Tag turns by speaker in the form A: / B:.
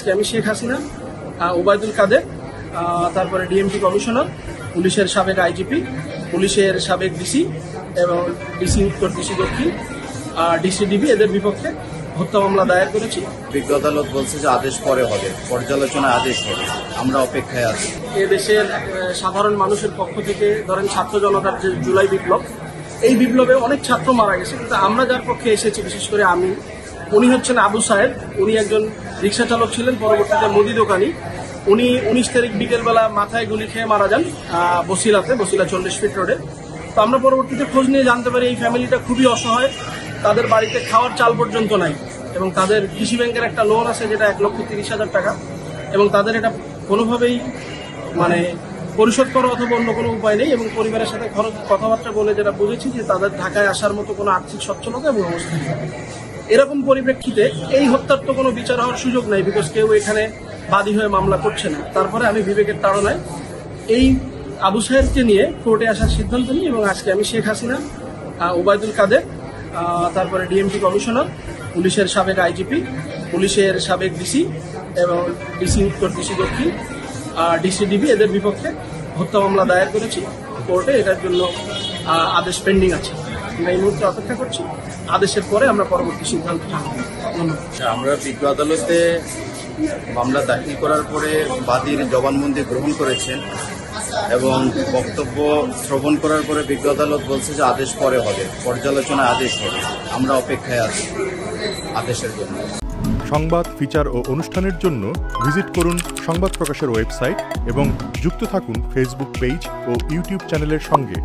A: আজকে আমি শেখ হাসিনা, ওবায়দুল কাদের, তারপরে ডিএমপি কমিশনার, পুলিশের সাবেক আইজিপি, পুলিশের সাবেক ডিসি এবং ডিসি উত্তর, ডিসি দক্ষিণ, ডিসিডিবি এদের বিপক্ষে হত্যা মামলা দায়ের করেছি।
B: বিজ্ঞ আদালত বলছে যে আদেশ পরে হবে, পর্যালোচনা আদেশ হবে, আমরা অপেক্ষায় আছি।
A: এ দেশের সাধারণ মানুষের পক্ষ থেকে ধরেন ছাত্র জনতার যে জুলাই বিপ্লব, এই বিপ্লবে অনেক ছাত্র মারা গেছে, কিন্তু আমরা যার পক্ষে এসেছি, বিশেষ করে আমি, উনি হচ্ছেন আবু সাহেব। উনি একজন রিক্সা চালক ছিলেন, পরবর্তীতে মুদি দোকানি। উনি 19 তারিখ বিকেলবেলা মাথায় গুলি খেয়ে মারা যান বসিলা 40 ফিট রোডে। তো আমরা পরবর্তীতে খোঁজ নিয়ে জানতে পারি এই ফ্যামিলিটা খুবই অসহায়, তাদের বাড়িতে খাওয়ার চাল পর্যন্ত নাই এবং তাদের কৃষি ব্যাংকের একটা লোন আছে যেটা 1,30,000 টাকা, এবং তাদের এটা কোনোভাবেই পরিশোধ করা অথবা অন্য কোনো উপায় নেই। এবং পরিবারের সাথে কথাবার্তা বলে যেটা বুঝেছি যে তাদের ঢাকায় আসার মতো কোনো আর্থিক সচ্ছলতা এবং অবস্থা নেই। এরকম পরিপ্রেক্ষিতে এই হত্যার তো কোনো বিচার হওয়ার সুযোগ নাই, বিকজ কেউ এখানে বাদী হয়ে মামলা করছে না। তারপরে আমি বিবেকের তাড়নায় এই আবু সাহেবকে নিয়ে কোর্টে আসার সিদ্ধান্ত নিই এবং আজকে আমি শেখ হাসিনা, ওবায়দুল কাদের, তারপরে ডিএমপি কমিশনার, পুলিশের সাবেক আইজিপি, পুলিশের সাবেক ডিসি এবং ডিসি উত্তর, ডিসি দক্ষিণ, ডিসিডিবি এদের বিপক্ষে হত্যা মামলা দায়ের করেছি কোর্টে। এটার জন্য আদেশ পেন্ডিং আছে, আমরা এই মুহূর্তে অপেক্ষা করছি। আদেশের পরে আমরা পরবর্তী সিদ্ধান্ত জানাবো।
B: আমরা বিজ্ঞ আদালতে মামলা দাখিল করার পরে বাদীর জবানবন্দি গ্রহণ করেছেন এবং বক্তব্য শ্রবণ করার পরে বিজ্ঞ আদালত বলছে যে আদেশ পরে হবে, পর্যালোচনা আদেশ হবে, আমরা অপেক্ষায় আছি আদেশের জন্য।
C: সংবাদ, ফিচার ও অনুষ্ঠানের জন্য ভিজিট করুন সংবাদ প্রকাশের ওয়েবসাইট এবং যুক্ত থাকুন ফেসবুক পেজ ও ইউটিউব চ্যানেলের সঙ্গে।